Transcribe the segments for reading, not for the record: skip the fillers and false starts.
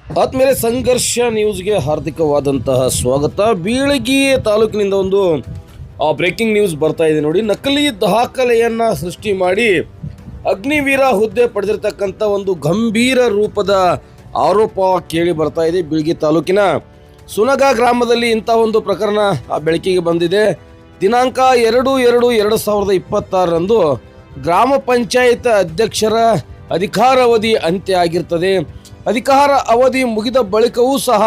ಆದ್ಮೇಲೆ ಸಂಘರ್ಷ ನ್ಯೂಸ್ಗೆ ಹಾರ್ದಿಕವಾದಂತಹ ಸ್ವಾಗತ. ಬೀಳಗಿ ತಾಲೂಕಿನಿಂದ ಒಂದು ಬ್ರೇಕಿಂಗ್ ನ್ಯೂಸ್ ಬರ್ತಾ ಇದೆ ನೋಡಿ. ನಕಲಿ ದಾಖಲೆಯನ್ನು ಸೃಷ್ಟಿ ಮಾಡಿ ಅಗ್ನಿವೀರ ಹುದ್ದೆ ಪಡೆದಿರ್ತಕ್ಕಂಥ ಒಂದು ಗಂಭೀರ ರೂಪದ ಆರೋಪ ಕೇಳಿ ಬರ್ತಾ ಇದೆ. ಬೀಳಗಿ ತಾಲೂಕಿನ ಸುನಗ ಗ್ರಾಮದಲ್ಲಿ ಇಂಥ ಒಂದು ಪ್ರಕರಣ ಬೆಳಕಿಗೆ ಬಂದಿದೆ. ದಿನಾಂಕ 2/2/2026 ಗ್ರಾಮ ಪಂಚಾಯತ್ ಅಧ್ಯಕ್ಷರ ಅಧಿಕಾರಾವಧಿ ಅಂತ್ಯ ಆಗಿರ್ತದೆ. ಅಧಿಕಾರ ಅವಧಿ ಮುಗಿದ ಬಳಿಕವೂ ಸಹ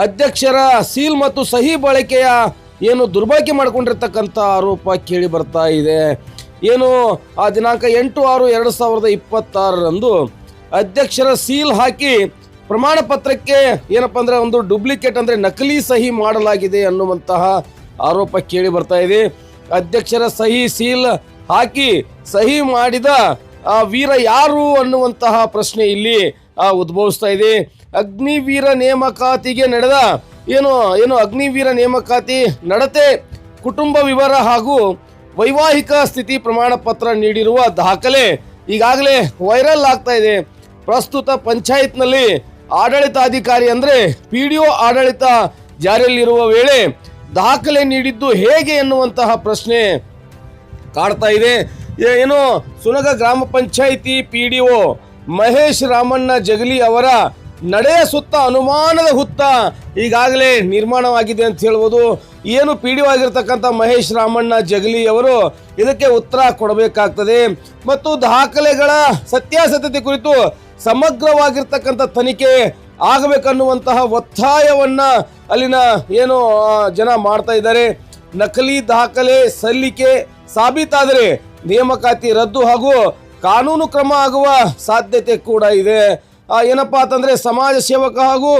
ಅಧ್ಯಕ್ಷರ ಸೀಲ್ ಮತ್ತು ಸಹಿ ಬಳಕೆಯ ಏನು ದುರ್ಬಳಕೆ ಮಾಡಿಕೊಂಡಿರ್ತಕ್ಕಂಥ ಆರೋಪ ಕೇಳಿ ಬರ್ತಾ ಇದೆ. ಏನು ಆ ದಿನಾಂಕ 8/6/2026 ಅಧ್ಯಕ್ಷರ ಸೀಲ್ ಹಾಕಿ ಪ್ರಮಾಣ ಪತ್ರಕ್ಕೆ ಏನಪ್ಪ ಅಂದರೆ ಒಂದು ಡೂಪ್ಲಿಕೇಟ್ ಅಂದರೆ ನಕಲಿ ಸಹಿ ಮಾಡಲಾಗಿದೆ ಅನ್ನುವಂತಹ ಆರೋಪ ಕೇಳಿ ಬರ್ತಾ ಇದೆ. ಅಧ್ಯಕ್ಷರ ಸಹಿ ಸೀಲ್ ಹಾಕಿ ಸಹಿ ಮಾಡಿದ ಆ ವೀರ ಯಾರು ಅನ್ನುವಂತಹ ಪ್ರಶ್ನೆ ಇಲ್ಲಿ ಉದ್ಭವಿಸ್ತಾ ಇದೆ. ಅಗ್ನಿವೀರ ನೇಮಕಾತಿಗೆ ನಡೆದ ಏನು ಅಗ್ನಿವೀರ ನೇಮಕಾತಿ ನಡತೆ, ಕುಟುಂಬ ವಿವರ ಹಾಗೂ ವೈವಾಹಿಕ ಸ್ಥಿತಿ ಪ್ರಮಾಣ ಪತ್ರ ನೀಡಿರುವ ದಾಖಲೆ ಈಗಾಗಲೇ ವೈರಲ್ ಆಗ್ತಾ ಇದೆ. ಪ್ರಸ್ತುತ ಪಂಚಾಯತ್ನಲ್ಲಿ ಆಡಳಿತಾಧಿಕಾರಿ ಅಂದರೆ PDO ಆಡಳಿತ ಜಾರಿಯಲ್ಲಿರುವ ವೇಳೆ ದಾಖಲೆ ನೀಡಿದ್ದು ಹೇಗೆ ಎನ್ನುವಂತಹ ಪ್ರಶ್ನೆ ಕಾಡ್ತಾ ಇದೆ. ಏನು ಸುನಗ ಗ್ರಾಮ ಪಂಚಾಯಿತಿ PDO ಮಹೇಶ್ ರಾಮಣ್ಣ ಜಗಲಿ ಅವರ ನಡೆಯ ಸುತ್ತ ಅನುಮಾನದ ಹುತ್ತ ಈಗಾಗಲೇ ನಿರ್ಮಾಣವಾಗಿದೆ ಅಂತ ಹೇಳ್ಬೋದು. ಏನು PDO ಆಗಿರ್ತಕ್ಕಂಥ ಮಹೇಶ್ ರಾಮಣ್ಣ ಜಗಲಿ ಅವರು ಇದಕ್ಕೆ ಉತ್ತರ ಕೊಡಬೇಕಾಗ್ತದೆ ಮತ್ತು ದಾಖಲೆಗಳ ಸತ್ಯಾಸತ್ಯತೆ ಕುರಿತು ಸಮಗ್ರವಾಗಿರ್ತಕ್ಕಂಥ ತನಿಖೆ ಆಗಬೇಕನ್ನುವಂತಹ ಒತ್ತಾಯವನ್ನ ಅಲ್ಲಿನ ಏನು ಜನ ಮಾಡ್ತಾ ಇದ್ದಾರೆ. ನಕಲಿ ದಾಖಲೆ ಸಲ್ಲಿಕೆ ಸಾಬೀತಾದರೆ ನೇಮಕಾತಿ ರದ್ದು ಹಾಗೂ ಕಾನೂನು ಕ್ರಮ ಆಗುವ ಸಾಧ್ಯತೆ ಕೂಡ ಇದೆ. ಏನಪ್ಪಾ ಅಂತಂದ್ರೆ ಸಮಾಜ ಸೇವಕ ಹಾಗೂ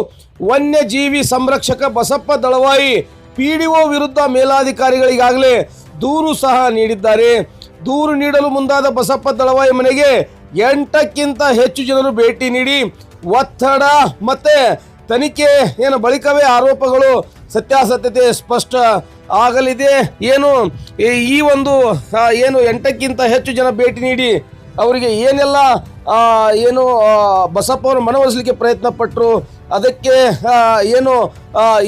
ವನ್ಯಜೀವಿ ಸಂರಕ್ಷಕ ಬಸಪ್ಪ ದಳವಾಯಿ PDO ವಿರುದ್ಧ ಮೇಲಾಧಿಕಾರಿಗಳಿಗಾಗಲೇ ದೂರು ಸಹ ನೀಡಿದ್ದಾರೆ. ದೂರು ನೀಡಲು ಮುಂದಾದ ಬಸಪ್ಪ ದಳವಾಯಿ ಮನೆಗೆ 8ಕ್ಕಿಂತ ಹೆಚ್ಚು ಜನರು ಭೇಟಿ ನೀಡಿ ಒತ್ತಡ ಮತ್ತೆ ತನಿಖೆ ಬಳಿಕವೇ ಆರೋಪಗಳು ಸತ್ಯಾಸತ್ಯತೆ ಸ್ಪಷ್ಟ ಆಗಲಿದೆ. ಈ ಒಂದು 8ಕ್ಕಿಂತ ಹೆಚ್ಚು ಜನ ಭೇಟಿ ನೀಡಿ ಅವರಿಗೆ ಏನೆಲ್ಲ ಬಸಪ್ಪ ಅವರು ಮನವೊಲಿಸಲಿಕ್ಕೆ ಪ್ರಯತ್ನ ಪಟ್ಟರು, ಅದಕ್ಕೆ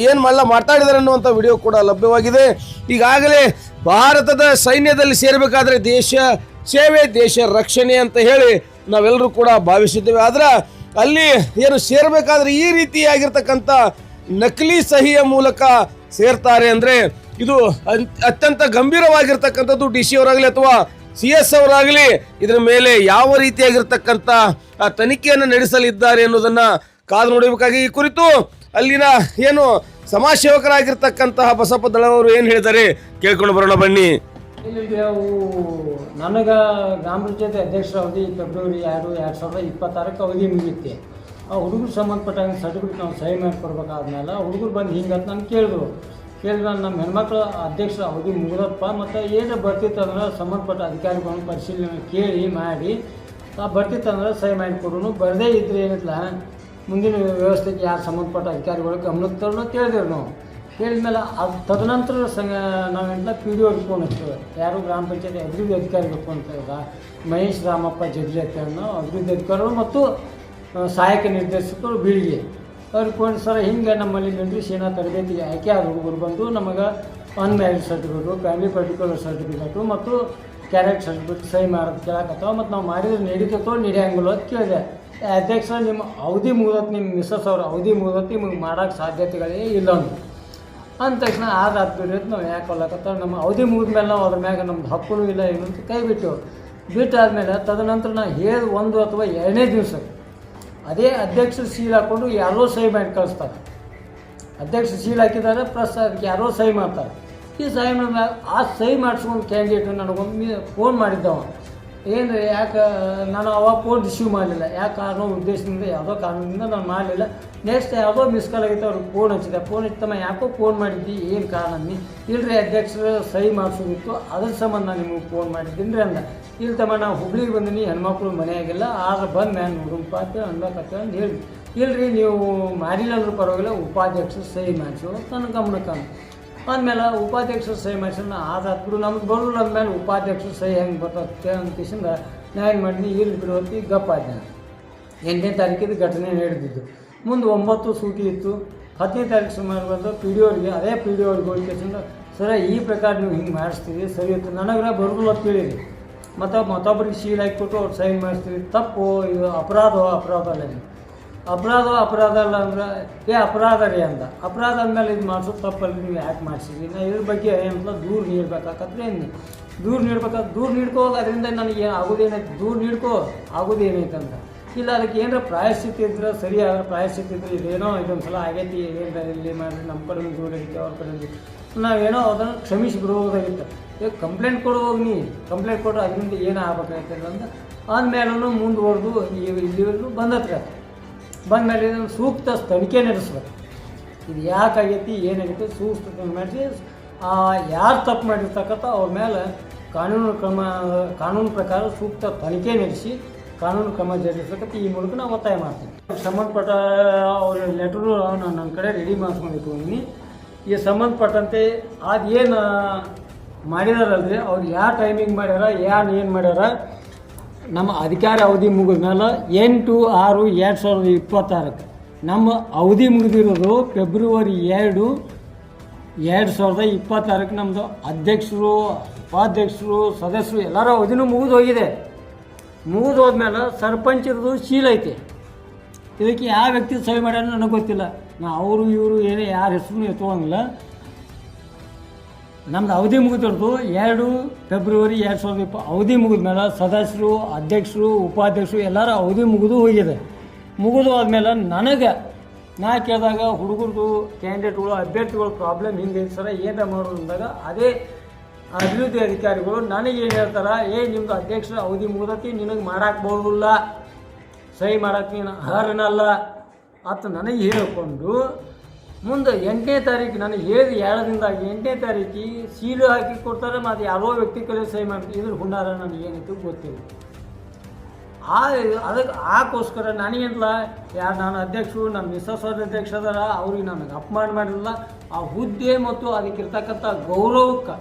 ಏನು ಮಾತಾಡಿದ್ದಾರೆ ಅನ್ನುವಂಥ ವಿಡಿಯೋ ಕೂಡ ಲಭ್ಯವಾಗಿದೆ. ಈಗಾಗಲೇ ಭಾರತದ ಸೈನ್ಯದಲ್ಲಿ ಸೇರಬೇಕಾದ್ರೆ ದೇಶ ಸೇವೆ ದೇಶ ರಕ್ಷಣೆ ಅಂತ ಹೇಳಿ ನಾವೆಲ್ಲರೂ ಕೂಡ ಭಾವಿಸಿದ್ದೇವೆ. ಆದ್ರೆ ಅಲ್ಲಿ ಸೇರಬೇಕಾದ್ರೆ ಈ ರೀತಿಯಾಗಿರ್ತಕ್ಕಂಥ ನಕಲಿ ಸಹಿಯ ಮೂಲಕ ಸೇರ್ತಾರೆ ಅಂದರೆ ಇದು ಅತ್ಯಂತ ಗಂಭೀರವಾಗಿರ್ತಕ್ಕಂಥದ್ದು. DC ಅವರಾಗಲಿ ಅಥವಾ CS ಅವರಾಗಲಿ ಇದರ ಮೇಲೆ ಯಾವ ರೀತಿಯಾಗಿರ್ತಕ್ಕಂಥ ತನಿಖೆಯನ್ನು ನಡೆಸಲಿದ್ದಾರೆ ಅನ್ನೋದನ್ನ ಕಾದು ನೋಡಬೇಕಾಗಿ ಈ ಕುರಿತು ಅಲ್ಲಿನ ಸಮಾಜ ಸೇವಕರಾಗಿರ್ತಕ್ಕಂತಹ ಬಸಪ್ಪ ದಳವರು ಏನು ಹೇಳಿದ್ದಾರೆ ಕೇಳ್ಕೊಂಡು ಬರೋಣ ಬನ್ನಿ. ನನಗೆ ಗ್ರಾಮ ಪಂಚಾಯತ್ ಅಧ್ಯಕ್ಷರ ಅವಧಿ ಫೆಬ್ರವರಿ 2/2026 ಅವಧಿ ಮುಗಿಯುತ್ತೆ. ಆ ಹುಡುಗರು ಸಂಬಂಧಪಟ್ಟಾಗ ಸರ್ಟಿಫಿಕೇಟ್ ನಾವು ಸಹಿ ಮಾಡಿ ಕೊಡ್ಬೇಕಾದ್ಮೇಲೆ ಹುಡುಗರು ಬಂದು ಹಿಂಗಂತ ನಾನು ಕೇಳಿದ್ರು ನಮ್ಮ ಹೆಣ್ಮಕ್ಳು ಅಧ್ಯಕ್ಷರ ಅವಧಿ ಮುಗಿದಪ್ಪ ಮತ್ತು ಏನು ಬರ್ತಿತ್ತಂದ್ರೆ ಸಂಬಂಧಪಟ್ಟ ಅಧಿಕಾರಿಗಳನ್ನು ಪರಿಶೀಲನೆ ಕೇಳಿ ಮಾಡಿ ಬರ್ತಿತ್ತಂದ್ರೆ ಸಹಿ ಮಾಡಿ ಕೊಡೋನು, ಬರದೇ ಇದ್ರೆ ಏನಿಲ್ಲ ಮುಂದಿನ ವ್ಯವಸ್ಥೆಗೆ ಯಾರು ಸಂಬಂಧಪಟ್ಟ ಅಧಿಕಾರಿಗಳು ಗಮನಕ್ಕೆ ತರೋಣ ಕೇಳಿದೆವು ನಾವು. ಹೇಳಿದ್ಮೇಲೆ ಅದು ತದನಂತರ ನಾವೆಲ್ಲ PDO ಫೋನ್ ಹಚ್ತೇವೆ. ಯಾರು ಗ್ರಾಮ ಪಂಚಾಯತಿ ಅಭಿವೃದ್ಧಿ ಅಧಿಕಾರಿಗಳು ಫೋನ್ ಹಚ್ತೇವೆ. ಮಹೇಶ್ ರಾಮಪ್ಪ ಜಗಲಿ ಅಂತ ಅಭಿವೃದ್ಧಿ ಅಧಿಕಾರಿಗಳು ಮತ್ತು ಸಹಾಯಕ ನಿರ್ದೇಶಕರು ಬೀಳಿಗೆ ಅವ್ರಿಗೆ ಫೋನ್ ಸರ್ ಹಿಂಗೆ ನಮ್ಮಲ್ಲಿ ನಿರ್ದೇಶನ ತರಬೇತಿಗೆ ಆಯ್ಕೆ ಆದ ಹುಡುಗರು ಬಂದು ನಮಗೆ unmarried certificate, family particular certificate ಮತ್ತು ಕ್ಯಾರೆಕ್ಟ್ ಸರ್ಟಿಫಿಕೇಟ್ ಸಹಿ ಮಾಡೋದು ಕೇಳಕತ್ತವ. ಮತ್ತು ನಾವು ಮಾಡಿದ್ರೆ ನಡೀತೈತೋ ನಡೆಯಂಗಿಲ್ಲ ಅಂತ ಕೇಳಿದೆ. ಅಧ್ಯಕ್ಷ ನಿಮ್ಮ ಅವಧಿ ಮುಗಿದತ್ತು, ನಿಮ್ಮ ಮಿಸ್ಸಸ್ ಅವ್ರ ಅವಧಿ ಮುಗಿದತ್ತು, ನಿಮಗೆ ಮಾಡೋಕ್ಕೆ ಸಾಧ್ಯತೆಗಳೇ ಇಲ್ಲ ಅಂದ ತಕ್ಷಣ ಆದ್ಬಿಟ್ಟು ನಾವು ಯಾಕೆ ಹೊಲಕತ್ತ ನಮ್ಮ ಅವಧಿ ಮುಗಿದ ಮೇಲೆ ನಾವು ಅದ್ರ ಮ್ಯಾಗ ನಮ್ದು ಹಕ್ಕೂ ಇಲ್ಲ ಏನು ಅಂತ ಕೈ ಬಿಟ್ಟಾದ್ಮೇಲೆ ತದನಂತರ ನಾವು ಹೇಳಿ 1 ಅಥವಾ 2ನೇ ದಿವಸಕ್ಕೆ ಅದೇ ಅಧ್ಯಕ್ಷರು ಸೀಲ್ ಹಾಕ್ಕೊಂಡು ಯಾರೋ ಸಹಿ ಮಾಡಿ ಕಳಿಸ್ತಾರೆ. ಅಧ್ಯಕ್ಷರು ಸೀಲ್ ಹಾಕಿದ್ದಾರೆ ಪ್ಲಸ್ ಅದಕ್ಕೆ ಯಾರೋ ಸಹಿ ಮಾಡ್ತಾರೆ. ಈ ಸಹಿ ಮಾಡಿದಾಗ ಆ ಸಹಿ ಮಾಡಿಸ್ಕೊಂಡು ಕ್ಯಾಂಡಿಡೇಟ್ ನನಗೊಂದು ಫೋನ್ ಮಾಡಿದ್ದವ. ಏನು ಯಾಕೆ ನಾನು ಅವಾಗ ಫೋನ್ ರಿಸೀವ್ ಮಾಡಲಿಲ್ಲ, ಯಾಕೆ ಕಾರಣ ಉದ್ದೇಶದಿಂದ ಯಾವುದೋ ಕಾರಣದಿಂದ ನಾನು ಮಾಡಲಿಲ್ಲ. ನೆಕ್ಸ್ಟ್ ಯಾವುದೋ ಮಿಸ್ ಕಾಲ್ ಆಗಿತ್ತು, ಅವ್ರಿಗೆ ಫೋನ್ ಹಚ್ಚಿದೆ. ಫೋನ್ ಹಚ್ಚಿದಮ್ಮ ಯಾಕೋ ಫೋನ್ ಮಾಡಿದ್ದಿ, ಏನು ಕಾರಣ ಇಲ್ಲರಿ ಅಧ್ಯಕ್ಷರು ಸಹಿ ಮಾಡಿಸೋದಿತ್ತು, ಅದ್ರ ಸಂಬಂಧ ನಾನು ನಿಮಗೆ ಫೋನ್ ಮಾಡಿದ್ದೀನಿ ರೀ ಅಂದ. ಇಲ್ಲಿ ತಮ್ಮ ನಾವು ಹುಬ್ಳಿಗೆ ಬಂದೀನಿ, ಹೆಣ್ಮಕ್ಳು ಮನೆಯಾಗಿಲ್ಲ, ಆದ್ರೆ ಬಂದು ಮ್ಯಾನ್ ನೋಡಪ್ಪ ಅಂತ ಅನ್ಬೇಕತ್ತ ಅಂತ ಹೇಳಿ. ಇಲ್ಲರಿ ನೀವು ಮಾಡಿಲ್ಲ ಅಂದ್ರೂ ಪರವಾಗಿಲ್ಲ, ಉಪಾಧ್ಯಕ್ಷರು ಸಹಿ ಮಾಡಿಸು ನನ್ನ ಗಮನಕ್ಕೆ ಅಂದಮೇಲೆ ಉಪಾಧ್ಯಕ್ಷರು ಸಹಿ ಮಾಡಿಸಿದ್ರೆ ಆದಾದ್ಬಿಡು ನಮ್ಗೆ ಬರೋಲ್ಲ ಅಂದಮೇಲೆ ಉಪಾಧ್ಯಕ್ಷರು ಸಹಿ ಹೆಂಗೆ ಬರ್ತದೆ ಅಂತಿಸಿಂದ ನಾನು ಏನು ಮಾಡಿದ್ನಿ ಇಲ್ಲಿ ಬಿಡುವತ್ತಿ ಗಪ್ಪ ಆದ. 8ನೇ ತಾರೀಕಿದ್ದು ಘಟನೆ ನಡೆದಿದ್ದು. ಮುಂದೆ 9 ಸೂಟಿ ಇತ್ತು. 10ನೇ ತಾರೀಕು ಸುಮಾರು ಬಂದು ಪಿ ಡಿ ಅವ್ರಿಗೆ ಅದೇ ಪಿ ಡಿ ಅವ್ರಿಗೆ ಹೋಗಿ ಸರ ಈ ಪ್ರಕಾರ ನೀವು ಹಿಂಗೆ ಮಾಡಿಸ್ತೀವಿ ಸರಿ ಇತ್ತು, ನನಗೆ ಬರೋದಿಲ್ಲ ಅಂತ ಹೇಳಿರಿ. ಮತ್ತು ಮತ್ತೊಬ್ಬರಿಗೆ ಶೀಲ್ ಹಾಕಿಕೊಟ್ಟು ಅವ್ರು ಸೈನ್ ಮಾಡಿಸ್ತೀವಿ. ತಪ್ಪು, ಇದು ಅಪರಾಧ ಅಲ್ಲ. ಇದು ಅಪರಾಧ ಅಲ್ಲ ಅಂದ್ರೆ ಅಪರಾಧ ರೀ ಅಂದ. ಅಪರಾಧ ಅಂದಮೇಲೆ ಇದು ಮಾಡಿಸೋದು ತಪ್ಪಲ್ಲಿ, ನೀವು ಯಾಕೆ ಮಾಡಿಸಿದ್ರಿ? ನಾ ಇದ್ರ ಬಗ್ಗೆ ಏನಂತ ದೂರ ನೀಡಬೇಕಾಗತ್ತೆ. ದೂರ ನೀಡ್ಕೋವಾಗ ಅದರಿಂದ ನನಗೆ ಏನು ಆಗೋದೇನೈತೆ, ದೂರ ಆಗೋದೇನೈತೆ ಅಂತ. ಇಲ್ಲ ಅದಕ್ಕೆ ಏನಾರ ಪ್ರಾಯಶ್ಚಿತ್ತ ಇದ್ರೆ ಸರಿಯಾದ ಪ್ರಾಯಶ್ಚಿತ್ತ ಇದ್ರೆ ಇದೇನೋ ಇದೊಂದು ಸಲ ಆಗೈತಿ, ಏನಾರ ಇಲ್ಲಿ ಮಾಡಿರಿ, ನಮ್ಮ ಕಡೆ ದೂರ ಆಗೈತಿ, ಅವ್ರ ಕಡೆ ನಾವೇನೋ ಅದನ್ನು ಕ್ಷಮಿಸಿ ಬಿಡುವುದಾಗಿತ್ತು. ಈಗ ಕಂಪ್ಲೇಂಟ್ ಕೊಡುವಾಗ ಕಂಪ್ಲೇಂಟ್ ಕೊಟ್ಟರೆ ಅದರಿಂದ ಏನು ಆಗ್ಬೇಕಾಯ್ತಲ್ಲ ಅಂತ ಆದಮೇಲೂ ಮುಂದುವರೆದು ಇಲ್ಲಿವರೆಗೂ ಬಂದಮೇಲೆ ಇದನ್ನು ಸೂಕ್ತ ತನಿಖೆ ನಡೆಸ್ಬೇಕು. ಇದು ಯಾಕಾಗೈತಿ ಏನಾಗೈತಿ ಸೂಕ್ತ ತನಿಖೆ ಮಾಡಿಸಿ ಯಾರು ತಪ್ಪು ಮಾಡಿರ್ತಕ್ಕಂಥ ಅವ್ರ ಮೇಲೆ ಕಾನೂನು ಪ್ರಕಾರ ಸೂಕ್ತ ತನಿಖೆ ನಡೆಸಿ ಕಾನೂನು ಕ್ರಮ ಜರುಗಿಸಬೇಕಂತ ಈ ಮೂಲಕ ನಾವು ಒತ್ತಾಯ ಮಾಡ್ತೀವಿ. ಸಂಬಂಧಪಟ್ಟ ಅವ್ರ ಲೆಟರು ನಾನು ನನ್ನ ಕಡೆ ರೆಡಿ ಮಾಡ್ಕೊಂಡಿದ್ದೀನಿ. ಈ ಸಂಬಂಧಪಟ್ಟಂತೆ ಅದೇನು ಮಾಡಿದಾರಲ್ರಿ ಅವ್ರು ಯಾವ ಟೈಮಿಂಗ್ ಮಾಡ್ಯಾರ, ಏನು ಮಾಡ್ಯಾರ, ನಮ್ಮ ಅಧಿಕಾರ ಅವಧಿ ಮುಗಿದ ಮೇಲೆ 8/6/2026 ನಮ್ಮ ಅವಧಿ ಮುಗಿದಿರೋದು ಫೆಬ್ರವರಿ 2, 2026 ನಮ್ಮದು ಅಧ್ಯಕ್ಷರು, ಉಪಾಧ್ಯಕ್ಷರು, ಸದಸ್ಯರು ಎಲ್ಲರ ಅವಧಿನೂ ಮುಗಿದು ಹೋದ್ಮೇಲೆ ಸರ್ಪಂಚರದು ಶೀಲ್ ಐತೆ. ಇದಕ್ಕೆ ಯಾವ ವ್ಯಕ್ತಿ ಸಹಿ ಮಾಡ್ಯಾರ ನನಗೆ ಗೊತ್ತಿಲ್ಲ. ಅವರು ಇವರು ಏನೇ ಯಾರ ಹೆಸರು ಎತ್ತುವಂಗಿಲ್ಲ. ನಮ್ದು ಅವಧಿ ಮುಗಿದಿರೋದು 2 ಫೆಬ್ರವರಿ 2020 ಅವಧಿ ಮುಗಿದ್ಮೇಲೆ ಸದಸ್ಯರು, ಅಧ್ಯಕ್ಷರು, ಉಪಾಧ್ಯಕ್ಷರು ಎಲ್ಲರ ಅವಧಿ ಮುಗಿದು ಹೋದ್ಮೇಲೆ ನನಗೆ ನಾ ಕೇಳಿದಾಗ ಹುಡುಗರದು ಕ್ಯಾಂಡಿಡೇಟ್ಗಳು ಅಭ್ಯರ್ಥಿಗಳು ಪ್ರಾಬ್ಲಮ್ ಹಿಂಗೆ ಸರ ಏನಾರ ಮಾಡೋದು ಅಂದಾಗ ಅದೇ ಅಭಿವೃದ್ಧಿ ಅಧಿಕಾರಿಗಳು ನನಗೇನು ಹೇಳ್ತಾರೆ, ನಿಮ್ಮದು ಅಧ್ಯಕ್ಷರ ಅವಧಿ ಮುಗಿದತಿ, ನಿನಗೆ ಮಾಡಕ್ಕೆ ಬರೋದಿಲ್ಲ, ಸಹಿ ಮಾಡಕ್ಕೆ ನೀನು ಅರ್ಹನಲ್ಲ ಅಂತ ನನಗೆ ಹೇಳಿಕೊಂಡು ಮುಂದೆ 8ನೇ ತಾರೀಕು ನನಗೆ ಹೇಳಿ 2 ದಿನದಾಗ 8ನೇ ತಾರೀಕಿಗೆ ಸೀಲು ಹಾಕಿ ಕೊಡ್ತಾರೆ. ಮತ್ತು ಯಾರೋ ವ್ಯಕ್ತಿ ಕಡೆ ಸಹಿ ಮಾಡ್ತೀವಿ. ಇದ್ರ ಹುನ್ನಾರ ನನಗೇನಿತ್ತು ಗೊತ್ತಿಲ್ಲ. ಅದಕ್ಕೋಸ್ಕರ ನನಗೇನಿಲ್ಲ ನಾನು ಅಧ್ಯಕ್ಷರು, ನಮ್ಮ ಮಿಸಸ್ ಅಧ್ಯಕ್ಷ ಅದಾರ, ಅವ್ರಿಗೆ ನನಗೆ ಅಪಮಾನ ಮಾಡಿಲ್ಲ. ಆ ಹುದ್ದೆ ಮತ್ತು ಅದಕ್ಕಿರ್ತಕ್ಕಂಥ ಗೌರವಕ್ಕೆ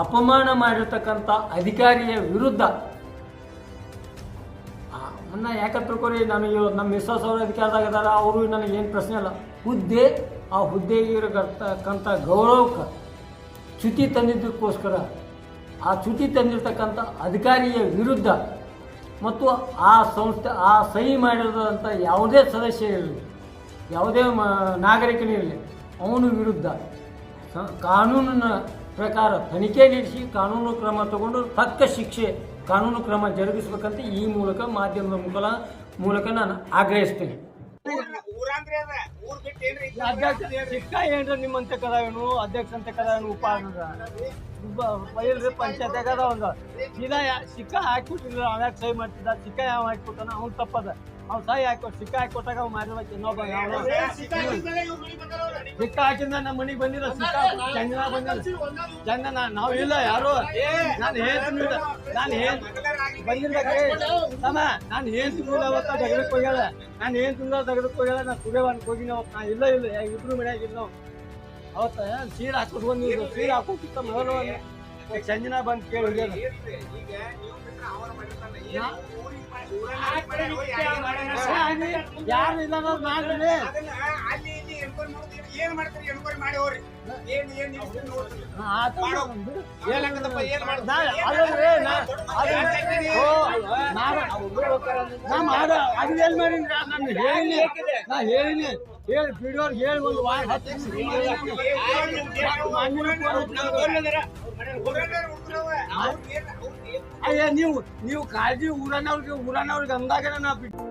ಅಪಮಾನ ಮಾಡಿರ್ತಕ್ಕಂಥ ಅಧಿಕಾರಿಯ ವಿರುದ್ಧ ನನ್ನ ಯಾಕೆ ತಿಳ್ಕೊರಿ, ನನಗೆ ನಮ್ಮ ಮಿಸಸ್ ಅವರು ಅಧಿಕಾರದಾಗ ಅದಾರ, ಅವರು ನನಗೇನು ಪ್ರಶ್ನೆ ಇಲ್ಲ. ಆ ಹುದ್ದೆಗೆ ಇರತಕ್ಕಂಥ ಗೌರವಕ್ಕೆ ಚ್ಯುತಿ ತಂದಿದ್ದಕ್ಕೋಸ್ಕರ ಆ ಚ್ಯುತಿ ತಂದಿರ್ತಕ್ಕಂಥ ಅಧಿಕಾರಿಯ ವಿರುದ್ಧ ಮತ್ತು ಆ ಸಂಸ್ಥೆ ಆ ಸಹಿ ಮಾಡಿರೋದಂಥ ಯಾವುದೇ ಸದಸ್ಯ ಇರಲಿ, ಯಾವುದೇ ನಾಗರಿಕನಿರಲಿ, ಅವನ ವಿರುದ್ಧ ಕಾನೂನಿನ ಪ್ರಕಾರ ತನಿಖೆ ನಡೆಸಿ ಕಾನೂನು ಕ್ರಮ ತಗೊಂಡು ತಕ್ಕ ಶಿಕ್ಷೆ ಕಾನೂನು ಕ್ರಮ ಜರುಗಿಸಬೇಕಂತ ಈ ಮೂಲಕ ಮಾಧ್ಯಮದ ಮೂಲಕ ನಾನು ಆಗ್ರಹಿಸ್ತೇನೆ. ಸಿಕ್ಕ ಏನ್ರ ನಿಮ್ಮಂತ ಕದಾವೇನು, ಅಧ್ಯಕ್ಷ ಅಂತ ಕದಾವೇನು, ಉಪಾಧ್ಯಕ್ಷ ಪಂಚಾಯತ್ ಒಂದು ಸೀದಾ ಸಿಕ್ಕ ಹಾಕಿಬಿಟ್ಟಿದ್ರು. ಅವ್ಯಾಗ ಸಹಿ ಮಾಡ್ತಿದ್ದ, ಸಿಕ್ಕ ಯಾವ ಹಾಕಿಕೊಟ್ಟಾನ ಅವ್ನು ತಪ್ಪದ. ಅವ್ನು ಸಹಿ ಹಾಕೊಟ್ಟು ಸಿಕ್ಕ ಹಾಕಿಕೊಟ್ಟಾಗ ಅವ್ನು ಮಾಡಿರ್ಬೇಕು. ಇನ್ನೊಬ್ಬ ಸಿಕ್ಕ ಹಾಕಿಂದ ನಮ್ಮ ಮನೆಗೆ ಬಂದಿಲ್ಲ, ಸಿಕ್ಕ ಚಂದನ ಬಂದಿಲ್ಲ. ಚಂದನ ನಾವು ಇಲ್ಲ ಯಾರು ನಾನು ಹೇಳ್ತೀನಿ ಬಂದಿಲ್ಲ ನಾನು ಏನ್ ತಿಂದಿಲ್ಲ ಅವತ್ತ ತೆಗೆದಕ್ಕೆ ಹೋಗ್ಯಾಳ. ನಾನು ಏನ್ ತಿಂದ ತೆಗೆದಕ್ಕೆ ಹೋಗ್ಯಾಳ. ನಾನು ಸುರೇವಾನಕ್ಕೆ ಹೋಗಿನ ಅವತ್ತು ನಾ ಇಲ್ಲ ಇಬ್ರು ಮನ್ಯಾಗ ಇಲ್ಲ. ಅವತ್ತ ಸೀರೆ ಹಾಕೊಟ್ಟು ಬಂದಿದ್ರು. ಸೀರೆ ಹಾಕೋಕ್ಕಿಂತ ಮೊದಲು ಚಂದನ ಬಂದು ಕೇಳಿ ಹೋಗ್ಯಾರ. ಯಾರು ಇಲ್ಲ ಮಾಡ್ರಿ ಏನ್ ಮಾಡ್ತೀರಿ ಎನ್ಕ್ವೈರಿ ಮಾಡಿ ಹೋಗ್ರಿ. ಹೇಳಿ ಬಿಡೋರ್ ಹೇಳಿ ಒಂದು ವಾರ ನೀವು ಕಾಳಜಿ ಊರನವ್ರಿಗೆ ಅಂದಾಗ ನಾ ಬಿಟ್ಟು